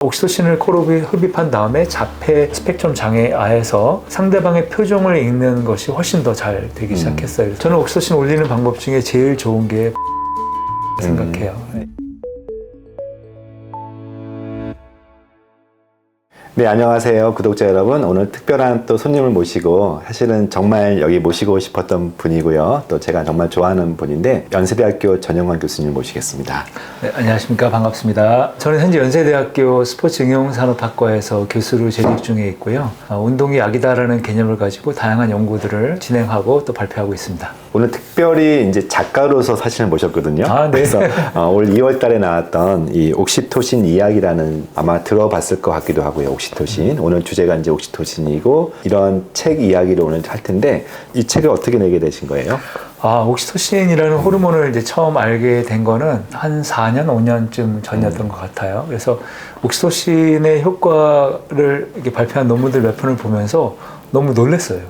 옥시토신을 코로 흡입한 다음에 자폐 스펙트럼 장애아에서 상대방의 표정을 읽는 것이 훨씬 더 잘 되기 시작했어요. 저는 옥시토신 올리는 방법 중에 제일 좋은 게 생각해요. 네, 안녕하세요. 구독자 여러분. 오늘 특별한 또 손님을 모시고 사실은 정말 여기 모시고 싶었던 분이고요. 또 제가 정말 좋아하는 분인데 연세대학교 전영환 교수님 모시겠습니다. 네, 안녕하십니까. 반갑습니다. 저는 현재 연세대학교 스포츠응용산업학과에서 교수로 재직 중에 있고요. 운동이 약이다라는 개념을 가지고 다양한 연구들을 진행하고 또 발표하고 있습니다. 오늘 특별히 이제 작가로서 사실을 모셨거든요. 네. 그래서 올 2월 달에 나왔던 이 옥시토신 이야기라는 아마 들어봤을 것 같기도 하고요. 옥시토신. 오늘 주제가 이제 옥시토신이고 이런 책 이야기를 오늘 할 텐데 이 책을 어떻게 내게 되신 거예요? 옥시토신이라는 호르몬을 이제 처음 알게 된 거는 한 4년, 5년쯤 전이었던 것 같아요. 그래서 옥시토신의 효과를 이렇게 발표한 논문들 몇 편을 보면서 너무 놀랐어요.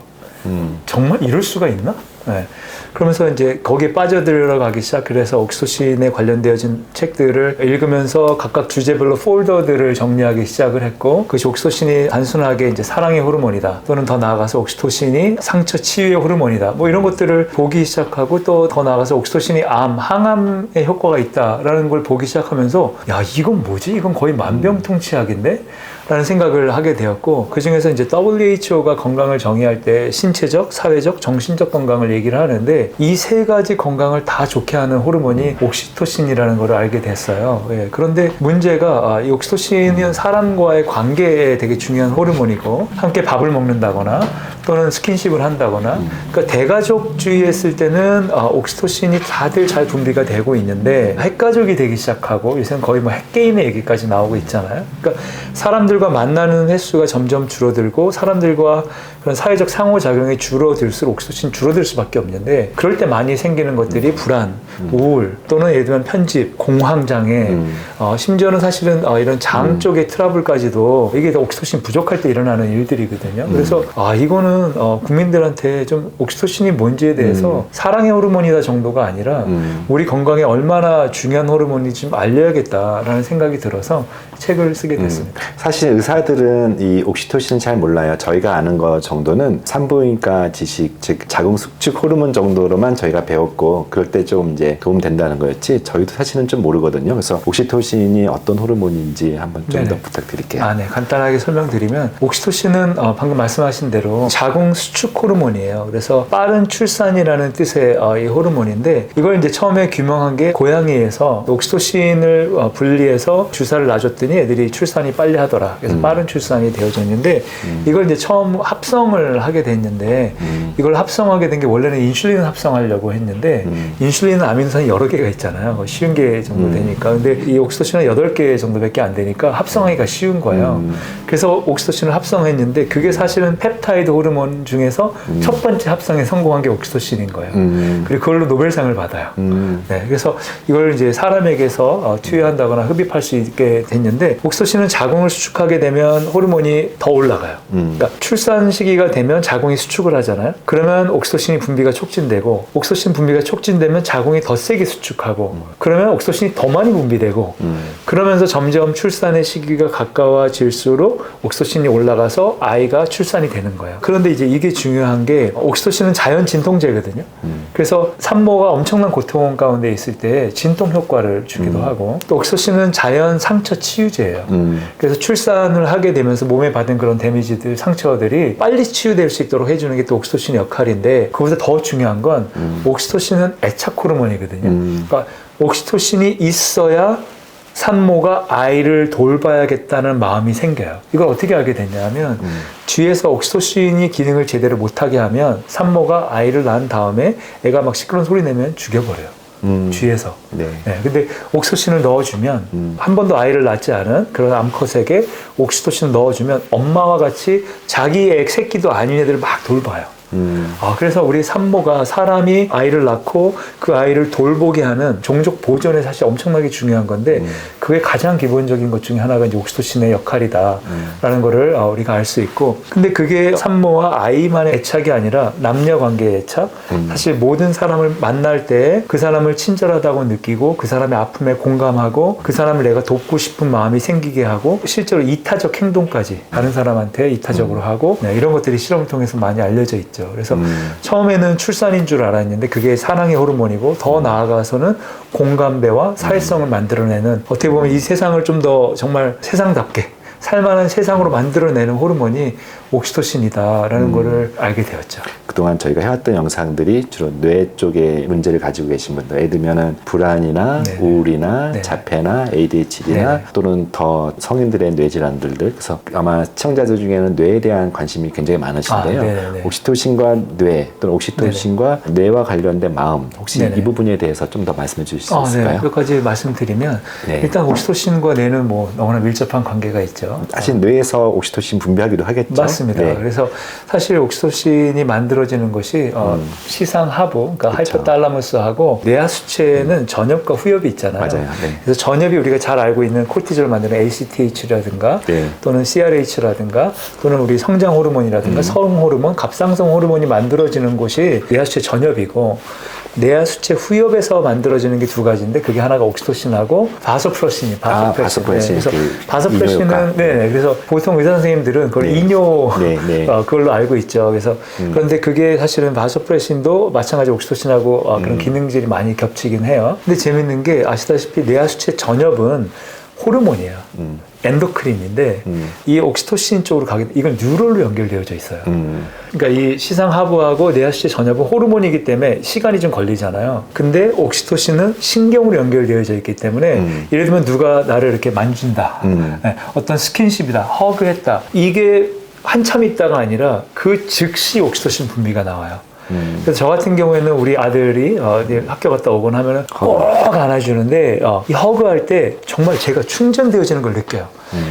정말 이럴 수가 있나? 네. 그러면서 이제 거기에 빠져들어가기 시작해서 옥시토신에 관련되어진 책들을 읽으면서 각각 주제별로 폴더들을 정리하기 시작을 했고, 그것이 옥시토신이 단순하게 이제 사랑의 호르몬이다, 또는 더 나아가서 옥시토신이 상처 치유의 호르몬이다, 뭐 이런 것들을 보기 시작하고, 또 더 나아가서 옥시토신이 항암에 효과가 있다라는 걸 보기 시작하면서 야, 이건 뭐지? 이건 거의 만병통치약인데? 라는 생각을 하게 되었고, 그 중에서 이제 WHO가 건강을 정의할 때 신체적, 사회적, 정신적 건강을 얘기를 하는데 이 세 가지 건강을 다 좋게 하는 호르몬이 옥시토신이라는 걸 알게 됐어요. 예, 그런데 문제가 이 옥시토신은 사람과의 관계에 되게 중요한 호르몬이고, 함께 밥을 먹는다거나 또는 스킨십을 한다거나, 그러니까 대가족주의 했을 때는 옥시토신이 다들 잘 분비가 되고 있는데, 핵가족이 되기 시작하고 요새는 거의 뭐 핵게임의 얘기까지 나오고 있잖아요. 그러니까 사람들과 만나는 횟수가 점점 줄어들고 사람들과 그런 사회적 상호작용이 줄어들수록 옥시토신이 줄어들 수밖에 없는데, 그럴 때 많이 생기는 것들이 불안, 우울, 또는 예를 들면 편집, 공황장애, 심지어는 사실은 이런 장 쪽의 트러블까지도 이게 옥시토신 부족할 때 일어나는 일들이거든요. 그래서 이거는 국민들한테 좀 옥시토신이 뭔지에 대해서 사랑의 호르몬이다 정도가 아니라 우리 건강에 얼마나 중요한 호르몬인지 좀 알려야겠다라는 생각이 들어서 책을 쓰게 됐습니다. 사실 의사들은 이 옥시토신을 잘 몰라요. 저희가 아는 것 정도는 산부인과 지식, 즉 자궁 수축 호르몬 정도로만 저희가 배웠고, 그럴 때 좀 이제 도움 된다는 거였지 저희도 사실은 좀 모르거든요. 그래서 옥시토신이 어떤 호르몬인지 한번 좀 더 부탁드릴게요. 네, 간단하게 설명드리면 옥시토신은 방금 말씀하신 대로 자궁 수축 호르몬이에요. 그래서 빠른 출산이라는 뜻의 이 호르몬인데, 이걸 이제 처음에 규명한 게 고양이에서 옥시토신을 분리해서 주사를 놔줬더니 애들이 출산이 빨리 하더라. 그래서 빠른 출산이 되어졌는데, 이걸 이제 처음 합성을 하게 됐는데, 이걸 합성하게 된 게 원래는 인슐린을 합성하려고 했는데, 인슐린은 아미노산이 여러 개가 있잖아요. 쉬운 개 정도 되니까. 근데 이 옥시토신은 8개 정도밖에 안 되니까 합성하기가 쉬운 거예요. 그래서 옥시토신을 합성했는데, 그게 사실은 펩타이드 호르몬 중에서 첫 번째 합성에 성공한 게 옥시토신인 거예요. 그리고 그걸로 노벨상을 받아요. 네, 그래서 이걸 이제 사람에게서 투여한다거나 흡입할 수 있게 됐는데, 옥시토신은 자궁을 수축하게 되면 호르몬이 더 올라가요. 그러니까 출산 시기가 되면 자궁이 수축을 하잖아요. 그러면 옥시토신이 분비가 촉진되고, 옥시토신 분비가 촉진되면 자궁이 더 세게 수축하고, 그러면 옥시토신이 더 많이 분비되고, 그러면서 점점 출산의 시기가 가까워질수록 옥시토신이 올라가서 아이가 출산이 되는 거예요. 그런데 이제 이게 중요한 게, 옥시토신은 자연 진통제거든요. 그래서 산모가 엄청난 고통 가운데 있을 때 진통 효과를 주기도 하고, 또 옥시토신은 자연 상처 치유제예요. 그래서 출산을 하게 되면서 몸에 받은 그런 데미지들, 상처들이 빨리 치유될 수 있도록 해주는 게 또 옥시토신의 역할인데, 그보다 더 중요한 건 옥시토신은 애착 호르몬이거든요. 그러니까 옥시토신이 있어야 산모가 아이를 돌봐야겠다는 마음이 생겨요. 이걸 어떻게 알게 됐냐면, 뒤에서 옥시토신이 기능을 제대로 못하게 하면 산모가 아이를 낳은 다음에 애가 막 시끄러운 소리 내면 죽여버려요. 뒤에서. 네. 근데 옥시토신을 넣어주면, 한 번도 아이를 낳지 않은 그런 암컷에게 옥시토신을 넣어주면 엄마와 같이 자기 애 새끼도 아닌 애들을 막 돌봐요. 그래서 우리 산모가 사람이 아이를 낳고 그 아이를 돌보게 하는 종족 보존에 사실 엄청나게 중요한 건데 그게 가장 기본적인 것 중에 하나가 이제 옥시토신의 역할이다라는 거를 우리가 알 수 있고, 근데 그게 산모와 아이만의 애착이 아니라 남녀 관계의 애착, 사실 모든 사람을 만날 때 그 사람을 친절하다고 느끼고 그 사람의 아픔에 공감하고 그 사람을 내가 돕고 싶은 마음이 생기게 하고 실제로 이타적 행동까지 다른 사람한테 이타적으로 하고, 이런 것들이 실험을 통해서 많이 알려져 있죠. 그래서 처음에는 출산인 줄 알았는데 그게 사랑의 호르몬이고 더 나아가서는 공감대와 사회성을 만들어내는, 어떻게 보면 이 세상을 좀 더 정말 세상답게 살만한 세상으로 만들어내는 호르몬이 옥시토신이다라는 거를 알게 되었죠. 그동안 저희가 해왔던 영상들이 주로 뇌 쪽에 문제를 가지고 계신 분들, 예를 들면 불안이나 네네. 우울이나 네네. 자폐나 ADHD나 네네. 또는 더 성인들의 뇌질환들들, 그래서 아마 시청자들 중에는 뇌에 대한 관심이 굉장히 많으신데요. 네네. 옥시토신과 뇌 또는 옥시토신과 뇌와 관련된 마음, 혹시 네네. 이 부분에 대해서 좀 더 말씀해 주실 수 있을까요? 네. 몇 가지 말씀드리면 네. 일단 옥시토신과 뇌는 뭐 너무나 밀접한 관계가 있죠. 사실 뇌에서 옥시토신 분비하기도 하겠죠. 맞습니다. 네. 그래서 사실 옥시토신이 만들어지는 것이 시상하부, 그러니까 그쵸. 하이포탈라무스하고 뇌하수체는 전엽과 후엽이 있잖아요. 맞아요. 네. 그래서 전엽이 우리가 잘 알고 있는 코르티졸을 만드는 ACTH라든가 네. 또는 CRH라든가 또는 우리 성장 호르몬이라든가 성 호르몬, 갑상선 호르몬이 만들어지는 곳이 뇌하수체 전엽이고, 뇌하수체 후엽에서 만들어지는 게 두 가지인데 그게 하나가 옥시토신하고 바소프레신이 바소프레신. 그래서 그 바소프레신은 이뇨효과. 그래서 보통 의사 선생님들은 그걸 네. 이뇨 네. 그걸로 알고 있죠. 그래서 그런데 그게 사실은 바소프레신도 마찬가지 옥시토신하고 그런 기능질이 많이 겹치긴 해요. 근데 재밌는 게 아시다시피 뇌하수체 전엽은 호르몬이에요. 엔도크린인데 이 옥시토신 쪽으로 가게 이건 뉴럴로 연결되어져 있어요. 그러니까 이 시상하부하고 뇌하수체 전엽은 호르몬이기 때문에 시간이 좀 걸리잖아요. 근데 옥시토신은 신경으로 연결되어져 있기 때문에 예를 들면 누가 나를 이렇게 만진다, 어떤 스킨십이다, 허그했다, 이게 한참 있다가 아니라 그 즉시 옥시토신 분비가 나와요. 그래서 저 같은 경우에는 우리 아들이 학교 갔다 오곤 하면은 꼭 안아주는데 이 허그할 때 정말 제가 충전되어지는 걸 느껴요.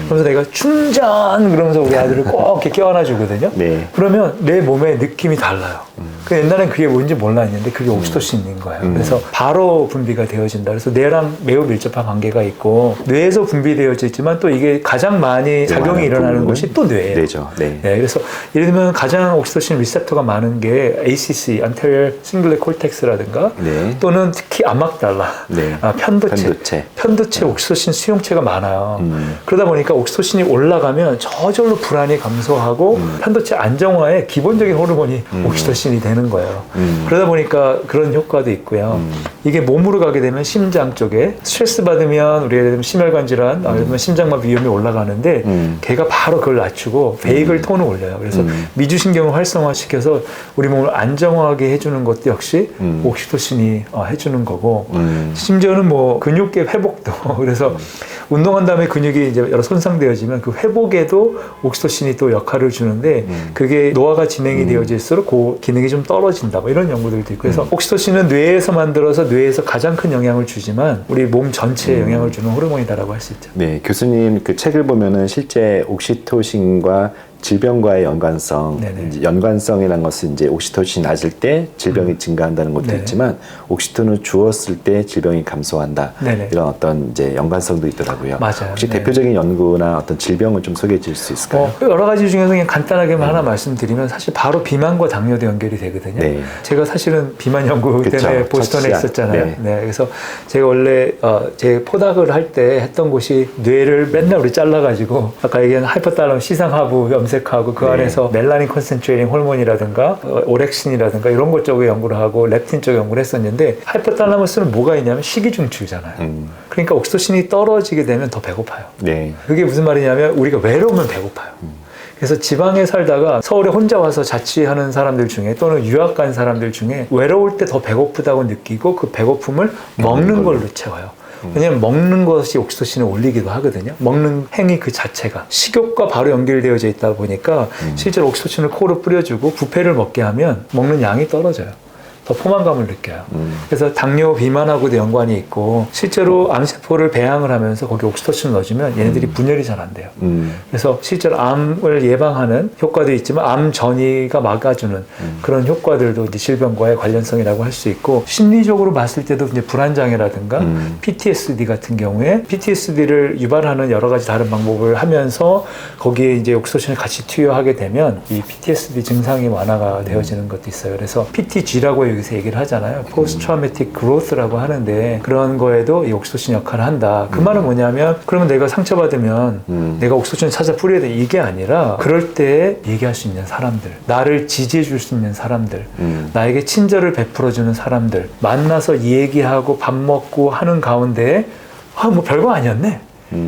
그래서 내가 충전 그러면서 우리 아들을 꼭 이렇게 껴안아 주거든요. 네. 그러면 내 몸에 느낌이 달라요. 그 옛날엔 그게 뭔지 몰랐는데 그게 옥시토신인 거예요. 그래서 바로 분비가 되어진다. 그래서 뇌랑 매우 밀접한 관계가 있고 뇌에서 분비되어져 있지만 또 이게 가장 많이 작용이 일어나는 곳이 또 뇌예요. 뇌죠. 네. 그래서 예를 들면 가장 옥시토신 리셉터가 많은 게 ACC, Anterior Cingulate Cortex라든가 네. 또는 특히 암막달라, 네. 편도체 옥시토신 수용체가 많아요. 그러다 보니까 옥시토신이 올라가면 저절로 불안이 감소하고 편도체 안정화의 기본적인 호르몬이 옥시토신이 되는 거예요. 그러다 보니까 그런 효과도 있고요. 이게 몸으로 가게 되면 심장 쪽에 스트레스 받으면 우리 예를 들면 심혈관 질환, 예를 들면 심장마비 위험이 올라가는데 걔가 바로 그걸 낮추고 베이글 톤을 올려요. 그래서 미주신경을 활성화시켜서 우리 몸을 안정화하게 해주는 것도 역시 옥시토신이 해주는 거고, 심지어는 뭐 근육계 회복도 그래서 운동한 다음에 근육이 이제 여러 손상되어지면 그 회복에도 옥시토신이 또 역할을 주는데 그게 노화가 진행이 되어질수록 그 기능이 좀 떨어진다, 뭐 이런 연구들도 있고. 그래서 옥시토신은 뇌에서 만들어서 뇌에서 가장 큰 영향을 주지만 우리 몸 전체에 영향을 주는 호르몬이다라고 할 수 있죠. 네, 교수님 그 책을 보면은 실제 옥시토신과 질병과의 연관성, 이제 연관성이라는 것은 이제 옥시토신이 낮을 때 질병이 증가한다는 것도 네네. 있지만 옥시토신을 주었을 때 질병이 감소한다. 네네. 이런 어떤 이제 연관성도 있더라고요. 맞아요. 혹시 네. 대표적인 연구나 어떤 질병을 좀 소개해 주실 수 있을까요? 여러 가지 중에서 그냥 간단하게만 하나 말씀드리면 사실 바로 비만과 당뇨도 연결이 되거든요. 네. 제가 사실은 비만 연구 그쵸. 때문에 보스턴에 첫 시작. 있었잖아요. 네. 그래서 제가 원래 제 포닥을 할 때 했던 곳이 뇌를 맨날 우리 잘라가지고 아까 얘기한 하이포탈라mus 시상하부 염색하고 그 네. 안에서 멜라닌 컨센트레이팅 호르몬이라든가 오렉신이라든가 이런 것 쪽에 연구를 하고 렙틴 쪽에 연구를 했었는데, 하이포탈라무스는 뭐가 있냐면 식이중추잖아요. 그러니까 옥시토신이 떨어지게 되면 더 배고파요. 네. 그게 무슨 말이냐면 우리가 외로우면 배고파요. 그래서 지방에 살다가 서울에 혼자 와서 자취하는 사람들 중에 또는 유학 간 사람들 중에 외로울 때 더 배고프다고 느끼고 그 배고픔을 먹는 걸로 채워요. 왜냐하면 먹는 것이 옥시토신을 올리기도 하거든요. 먹는 행위 그 자체가 식욕과 바로 연결되어져 있다 보니까 실제로 옥시토신을 코로 뿌려주고 부패를 먹게 하면 먹는 양이 떨어져요. 더 포만감을 느껴요. 그래서 당뇨 비만하고도 연관이 있고 실제로 암세포를 배양을 하면서 거기 옥시토신을 넣어주면 얘네들이 분열이 잘 안 돼요. 그래서 실제로 암을 예방하는 효과도 있지만 암 전이가 막아주는 그런 효과들도 이제 질병과의 관련성이라고 할 수 있고 심리적으로 봤을 때도 이제 불안장애라든가 PTSD 같은 경우에 PTSD를 유발하는 여러 가지 다른 방법을 하면서 거기에 이제 옥시토신을 같이 투여하게 되면 이 PTSD 증상이 완화가 되어지는 것도 있어요. 그래서 PTG라고 여기서 얘기를 하잖아요. Post Traumatic Growth라고 하는데 그런 거에도 이 옥시토신 역할을 한다. 그 말은 뭐냐면 그러면 내가 상처받으면 내가 옥시토신을 찾아 뿌려야 돼. 이게 아니라 그럴 때 얘기할 수 있는 사람들, 나를 지지해 줄 수 있는 사람들, 나에게 친절을 베풀어주는 사람들 만나서 얘기하고 밥 먹고 하는 가운데 뭐 별거 아니었네.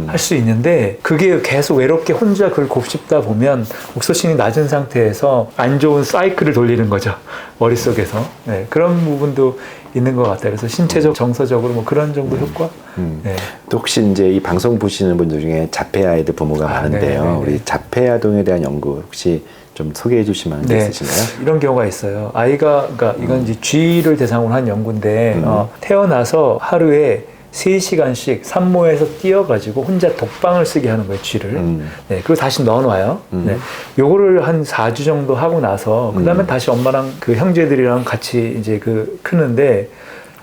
할 수 있는데 그게 계속 외롭게 혼자 그걸 곱씹다 보면 옥시토신이 낮은 상태에서 안 좋은 사이클을 돌리는 거죠. 머릿속에서. 네, 그런 부분도 있는 것 같아요. 그래서 신체적, 정서적으로 뭐 그런 정도 효과? 네. 또 혹시 이제 이 방송 보시는 분들 중에 자폐 아이들 부모가 많은데요. 네네네. 우리 자폐 아동에 대한 연구 혹시 좀 소개해 주실 만한 게 있으신가요? 이런 경우가 있어요. 아이가, 그러니까 이건 이제 쥐를 대상으로 한 연구인데, 태어나서 하루에 3시간씩 산모에서 뛰어가지고 혼자 독방을 쓰게 하는 거예요, 쥐를. 네, 그리고 다시 넣어놔요. 네, 요거를 한 4주 정도 하고 나서, 그 다음에 다시 엄마랑 그 형제들이랑 같이 이제 크는데,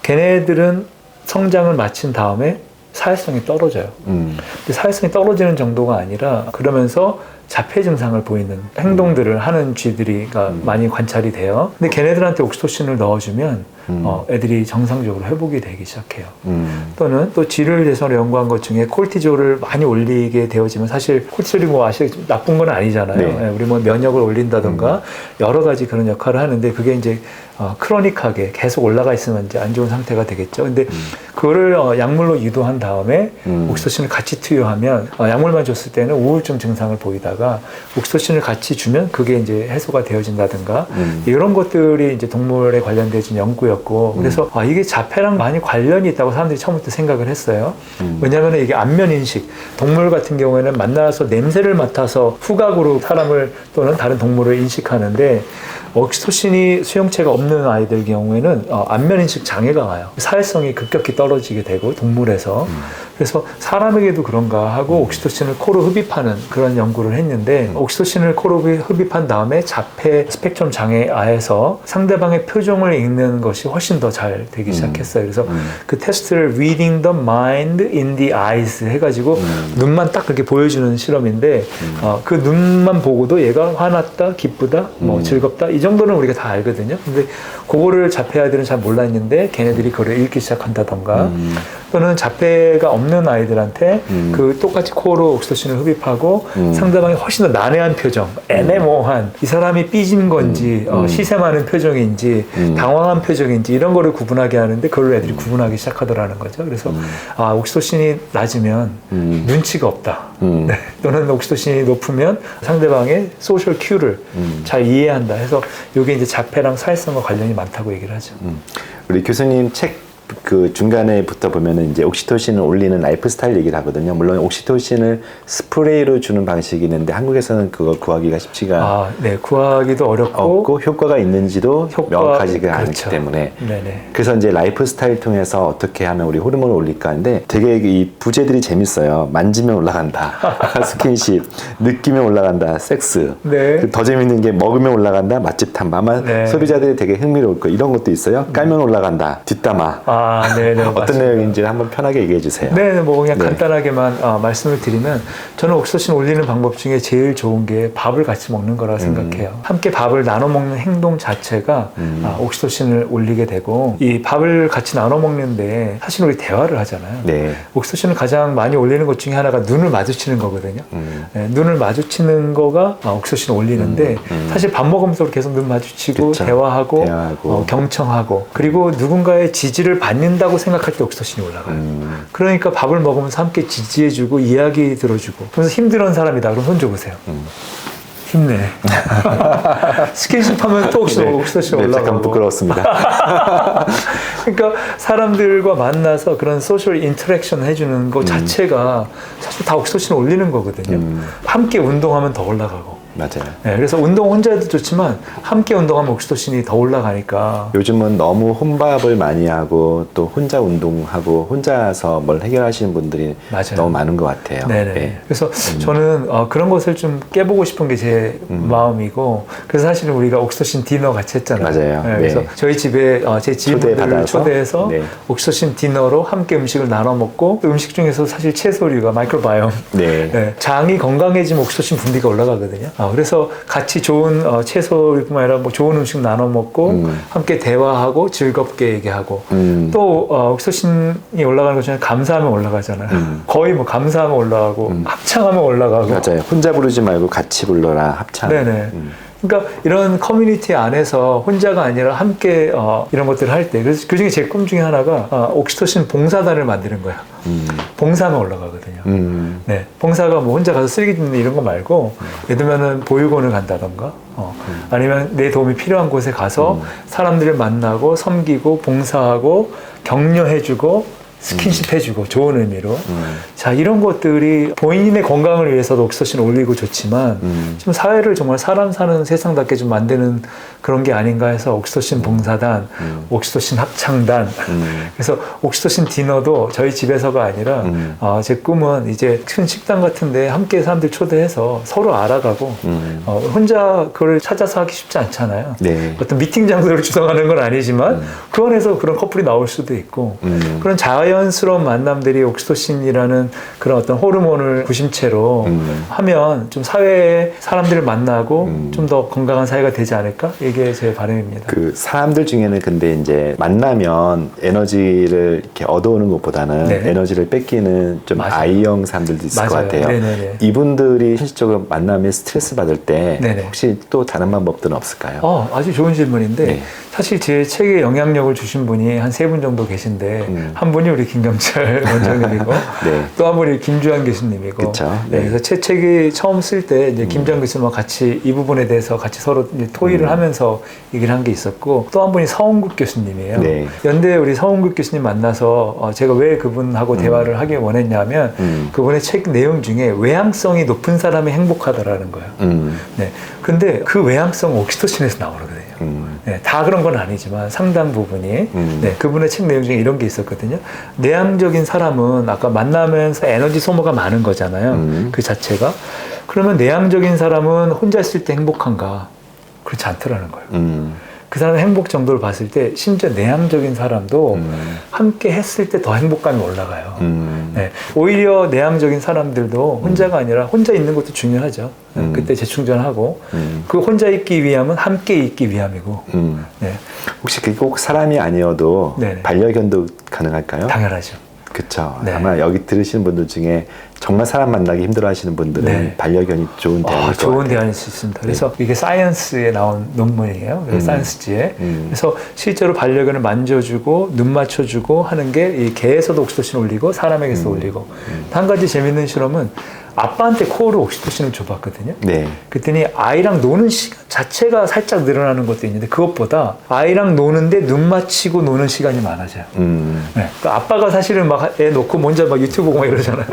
걔네들은 성장을 마친 다음에 사회성이 떨어져요. 근데 사회성이 떨어지는 정도가 아니라, 그러면서 자폐 증상을 보이는 행동들을 하는 쥐들이 많이 관찰이 돼요. 근데 걔네들한테 옥시토신을 넣어주면 애들이 정상적으로 회복이 되기 시작해요. 또는 또 쥐를 대상으로 연구한 것 중에 콜티졸을 많이 올리게 되어지면 사실 콜티졸이 뭐 나쁜 건 아니잖아요. 네. 우리 뭐 면역을 올린다던가 여러 가지 그런 역할을 하는데 그게 이제 크로닉하게 계속 올라가 있으면 이제 안 좋은 상태가 되겠죠. 근데 그거를 약물로 유도한 다음에 옥시토신을 같이 투여하면 약물만 줬을 때는 우울증 증상을 보이다가 옥시토신을 같이 주면 그게 이제 해소가 되어진다든가 이런 것들이 이제 동물에 관련된 연구였고 그래서 이게 자폐랑 많이 관련이 있다고 사람들이 처음부터 생각을 했어요. 왜냐하면 이게 안면 인식 동물 같은 경우에는 만나서 냄새를 맡아서 후각으로 사람을 또는 다른 동물을 인식하는데 옥시토신이 수용체가 없는 아이들 경우에는 안면인식 장애가 와요. 사회성이 급격히 떨어지게 되고 동물에서 그래서 사람에게도 그런가 하고 옥시토신을 코로 흡입하는 그런 연구를 했는데 옥시토신을 코로 흡입한 다음에 자폐 스펙트럼 장애 아에서 상대방의 표정을 읽는 것이 훨씬 더 잘 되기 시작했어요. 그래서 그 테스트를 Reading the Mind in the Eyes 해가지고 눈만 딱 그렇게 보여주는 실험인데 그 눈만 보고도 얘가 화났다, 기쁘다, 뭐 즐겁다 이 정도는 우리가 다 알거든요. 근데 그거를 자폐 아이들은 잘 몰랐는데 걔네들이 그걸 읽기 시작한다던가 또는 자폐가 없는 아이들한테 그 똑같이 코로 옥시토신을 흡입하고 상대방이 훨씬 더 난해한 표정, 애매모호한 이 사람이 삐진 건지 시샘하는 표정인지 당황한 표정인지 이런 거를 구분하게 하는데 그걸 애들이 구분하기 시작하더라는 거죠. 그래서 옥시토신이 낮으면 눈치가 없다. 네. 또는 옥시토신이 높으면 상대방의 소셜 큐를 잘 이해한다 해서 이게 이제 자폐랑 사회성과 관련이 많다고 얘기를 하죠. 우리 교수님 책 그 중간에 붙어 보면은 이제 옥시토신을 올리는 라이프 스타일 얘기를 하거든요. 물론 옥시토신을 스프레이로 주는 방식이 있는데 한국에서는 그거 구하기가 쉽지가 네, 구하기도 어렵고 없고 효과가 있는지도 명확하지가 않기 그렇죠. 때문에 네네. 그래서 이제 라이프 스타일 통해서 어떻게 하면 우리 호르몬을 올릴까 하는데 되게 이 부제들이 재밌어요. 만지면 올라간다, 스킨십, 느끼면 올라간다, 섹스. 네. 더 재밌는 게 먹으면 올라간다, 맛집 탐방. 아마 네. 소비자들이 되게 흥미로울 거 이런 것도 있어요. 깔면 올라간다, 뒷담화. 네네. 어떤 맞습니다. 내용인지 한번 편하게 얘기해 주세요. 네, 뭐 그냥 네. 간단하게만 말씀을 드리면 저는 옥시토신 올리는 방법 중에 제일 좋은 게 밥을 같이 먹는 거라 생각해요. 함께 밥을 나눠 먹는 행동 자체가 옥시토신을 올리게 되고 이 밥을 같이 나눠 먹는데 사실 우리 대화를 하잖아요. 네. 옥시토신을 가장 많이 올리는 것 중에 하나가 눈을 마주치는 거거든요. 네, 눈을 마주치는 거가 옥시토신을 올리는데 사실 밥 먹으면서 계속 눈 마주치고 그쵸. 대화하고 대화하고. 경청하고 그리고 누군가의 지지를 받는다고 생각할 때 옥시토신이 올라가요. 그러니까 밥을 먹으면서 함께 지지해주고 이야기 들어주고 그래서 힘들어하는 사람이다. 그럼 손 줘보세요. 힘내. 스킨십 하면 또 옥시토신 올라가고. 잠깐 부끄러웠습니다. 그러니까 사람들과 만나서 그런 소셜 인터랙션 해주는 것 자체가 사실 다 옥시토신을 올리는 거거든요. 함께 운동하면 더 올라가고 맞아요. 네, 그래서 운동 혼자 해도 좋지만 함께 운동하면 옥시토신이 더 올라가니까. 요즘은 너무 혼밥을 많이 하고 또 혼자 운동하고 혼자서 뭘 해결하시는 분들이 맞아요. 너무 많은 것 같아요. 네네. 네. 그래서 저는 그런 것을 좀 깨보고 싶은 게 제 마음이고, 그래서 사실은 우리가 옥시토신 디너 같이 했잖아요. 맞아요. 네, 그래서 네. 저희 집에 제 지인들을 초대받아서? 초대해서 네. 옥시토신 디너로 함께 음식을 나눠 먹고, 그 음식 중에서 사실 채소류가 마이크로바이옴, 네. 네, 장이 건강해지면 옥시토신 분비가 올라가거든요. 그래서 같이 좋은 채소뿐만 아니라 뭐 좋은 음식 나눠 먹고 함께 대화하고 즐겁게 얘기하고 또 옥시토신이 올라가는 것 중에 감사하면 올라가잖아요. 거의 뭐 감사하면 올라가고 합창하면 올라가고. 맞아요. 혼자 부르지 말고 같이 불러라 합창. 네네. 그러니까 이런 커뮤니티 안에서 혼자가 아니라 함께 이런 것들을 할 때, 그래서 그중에 제 꿈 중에 하나가 옥시토신 봉사단을 만드는 거예요. 봉사하면 올라가거든요. 네, 봉사가 뭐 혼자 가서 쓰레기 줍는 이런 거 말고, 예를 들면은 보육원을 간다던가, 아니면 내 도움이 필요한 곳에 가서 사람들을 만나고 섬기고 봉사하고 격려해주고 스킨십 해주고 좋은 의미로 자 이런 것들이 본인의 건강을 위해서도 옥시토신을 올리고 좋지만 좀 사회를 정말 사람 사는 세상답게 좀 만드는 그런 게 아닌가 해서 옥시토신 봉사단, 옥시토신 합창단 그래서 옥시토신 디너도 저희 집에서가 아니라 제 꿈은 이제 큰 식당 같은데 함께 사람들 초대해서 서로 알아가고 혼자 그걸 찾아서 하기 쉽지 않잖아요. 네. 어떤 미팅 장소를 주장하는 건 아니지만 그 안에서 그런 커플이 나올 수도 있고 그런 자연스러운 만남들이 옥시토신이라는 그런 어떤 호르몬을 구심체로 하면 좀 사회에 사람들을 만나고 좀 더 건강한 사회가 되지 않을까? 이게 제 바람입니다. 그 사람들 중에는 근데 이제 만나면 에너지를 이렇게 얻어오는 것보다는 네. 에너지를 뺏기는 좀 맞아요. I형 사람들도 있을 것 맞아요. 같아요. 네네네. 이분들이 실질적으로 만남에 스트레스 받을 때 네네. 혹시 또 다른 방법들은 없을까요? 아주 좋은 질문인데 네. 사실 제 책에 영향력을 주신 분이 한 3분 정도 계신데 한 분이 우리 김경철 원장님이고 네. 또 한 분이 김주환 교수님이고 그쵸. 네, 네. 그래서 제 책이 처음 쓸 때 이제 김주환 교수님과 같이 이 부분에 대해서 같이 서로 이제 토의를 하면서 얘기를 한 게 있었고 또 한 분이 서홍국 교수님이에요. 네. 연대 우리 서홍국 교수님 만나서 제가 왜 그분하고 대화를 하길 원했냐면 그분의 책 내용 중에 외향성이 높은 사람이 행복하다라는 거예요. 네. 근데 그 외향성은 옥시토신에서 나오거든요. 네, 다 그런 건 아니지만 상당 부분이 네, 그분의 책 내용 중에 이런 게 있었거든요. 내향적인 사람은 아까 만나면서 에너지 소모가 많은 거잖아요. 그 자체가. 그러면 내향적인 사람은 혼자 있을 때 행복한가? 그렇지 않더라는 거예요. 그 사람의 행복 정도를 봤을 때 심지어 내향적인 사람도 함께 했을 때 더 행복감이 올라가요. 네, 오히려 내향적인 사람들도 혼자가 아니라 혼자 있는 것도 중요하죠. 그때 재충전하고 그 혼자 있기 위함은 함께 있기 위함이고 네. 혹시 그게 꼭 사람이 아니어도 네네. 반려견도 가능할까요? 당연하죠. 그렇죠. 네. 아마 여기 들으시는 분들 중에 정말 사람 만나기 힘들어하시는 분들은 네. 반려견이 좋은 대안일 것 좋은 같아요. 대안일 수 있습니다. 그래서 이게 사이언스에 나온 논문이에요. 그래서 사이언스지에. 그래서 실제로 반려견을 만져주고 눈 맞춰주고 하는 게 이 개에서도 옥시토신 올리고 사람에게서 올리고. 한 가지 재밌는 실험은 아빠한테 코어로 옥시토신을 줘봤거든요. 네. 그랬더니 아이랑 노는 시간 자체가 살짝 늘어나는 것도 있는데 그것보다 아이랑 노는데 눈 맞히고 노는 시간이 많아져요. 네. 그러니까 아빠가 사실은 막 애 놓고 먼저 막 유튜브 보고 막 이러잖아요.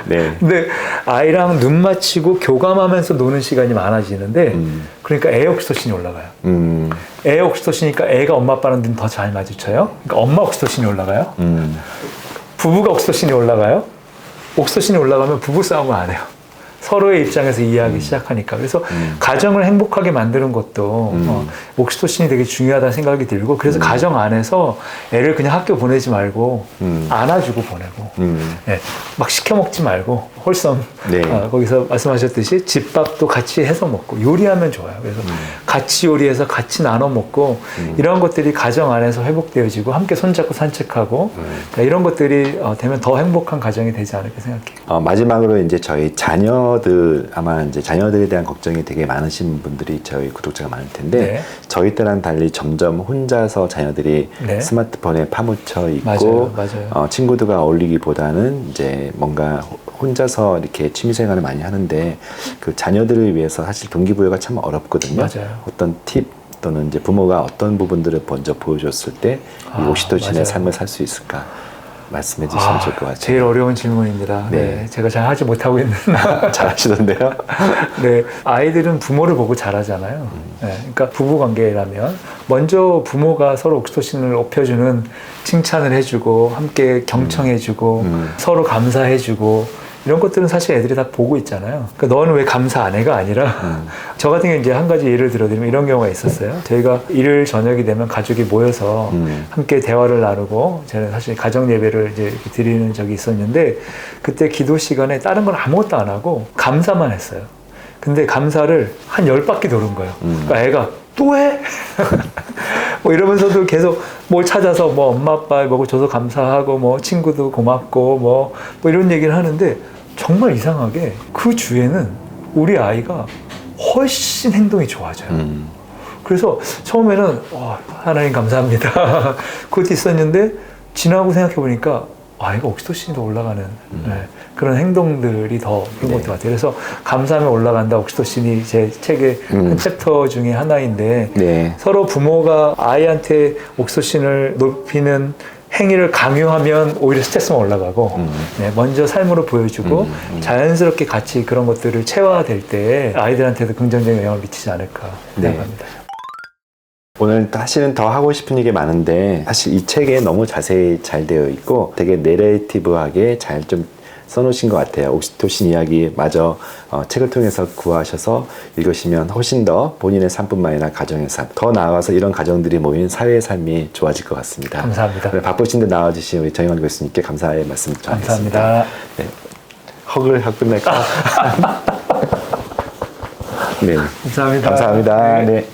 네. 근데 아이랑 눈 맞히고 교감하면서 노는 시간이 많아지는데 그러니까 애 옥시토신이 올라가요. 애 옥시토신이니까 애가 엄마 아빠랑 눈 더 잘 마주쳐요. 그러니까 엄마 옥시토신이 올라가요. 부부가 옥시토신이 올라가요. 옥시토신이 올라가면 부부싸움을 안 해요. 서로의 입장에서 이해하기 시작하니까. 그래서 가정을 행복하게 만드는 것도 옥시토신이 되게 중요하다는 생각이 들고 그래서 가정 안에서 애를 그냥 학교 보내지 말고 안아주고 보내고 네, 막 시켜 먹지 말고 홀썸 네. 거기서 말씀하셨듯이 집밥도 같이 해서 먹고 요리하면 좋아요. 그래서 같이 요리해서 같이 나눠 먹고 이런 것들이 가정 안에서 회복되어지고 함께 손잡고 산책하고 그러니까 이런 것들이 되면 더 행복한 가정이 되지 않을까 생각해요. 마지막으로 이제 저희 자녀들 아마 이제 자녀들에 대한 걱정이 되게 많으신 분들이 저희 구독자가 많을 텐데 네. 저희 때랑 달리 점점 혼자서 자녀들이 네. 스마트폰에 파묻혀 있고 맞아요. 친구들과 어울리기보다는 이제 뭔가 혼자서 이렇게 취미생활을 많이 하는데 그 자녀들을 위해서 사실 동기부여가 참 어렵거든요. 맞아요. 어떤 팁 또는 이제 부모가 어떤 부분들을 먼저 보여줬을 때 이 옥시토신의 맞아요. 삶을 살 수 있을까? 말씀해 주시면 좋을 것 같아요. 제일 어려운 질문입니다. 네. 네, 제가 잘 하지 못하고 있는. 잘하시던데요? 네, 아이들은 부모를 보고 자라잖아요. 네, 그러니까 부부 관계라면 먼저 부모가 서로 옥시토신을 높여주는 칭찬을 해주고 함께 경청해주고 서로 감사해주고 이런 것들은 사실 애들이 다 보고 있잖아요. 그러니까 너는 왜 감사 안 해가 아니라 저 같은 경우 이제 한 가지 예를 들어드리면 이런 경우가 있었어요. 저희가 일요일 저녁이 되면 가족이 모여서 함께 대화를 나누고 저는 사실 가정 예배를 이제 이렇게 드리는 적이 있었는데 그때 기도 시간에 다른 건 아무것도 안 하고 감사만 했어요. 근데 감사를 한 10바퀴 도는 거예요. 그러니까 애가 또 해? 뭐 이러면서도 계속 뭘 찾아서 뭐 엄마 아빠 먹어 줘서 감사하고 뭐 친구도 고맙고 뭐 이런 얘기를 하는데 정말 이상하게 그 주에는 우리 아이가 훨씬 행동이 좋아져요. 그래서 처음에는 하나님 감사합니다. 그것도 있었는데 지나고 생각해 보니까 아이가 옥시토신이 더 올라가는 네, 그런 행동들이 더 그런 것들 같아요. 그래서 감사하면 올라간다 옥시토신이 제 책의 한 챕터 중에 하나인데 네. 서로 부모가 아이한테 옥시토신을 높이는 행위를 강요하면 오히려 스트레스만 올라가고 네, 먼저 삶으로 보여주고 자연스럽게 같이 그런 것들을 체화될 때 아이들한테도 긍정적인 영향을 미치지 않을까 생각합니다. 오늘 사실은 더 하고 싶은 얘기 많은데 사실 이 책에 너무 자세히 잘 되어 있고 되게 내레이티브하게 잘 좀 써놓으신 것 같아요. 옥시토신 이야기 마저 책을 통해서 구하셔서 읽으시면 훨씬 더 본인의 삶뿐만 아니라 가정의 삶, 더 나아가서 이런 가정들이 모인 사회의 삶이 좋아질 것 같습니다. 감사합니다. 오늘 바쁘신데 나와주신 우리 정영환 교수님께 감사의 말씀 전하겠습니다. 감사합니다. 네. 헉을 하고 끝낼까? 네. 감사합니다. 감사합니다. 네.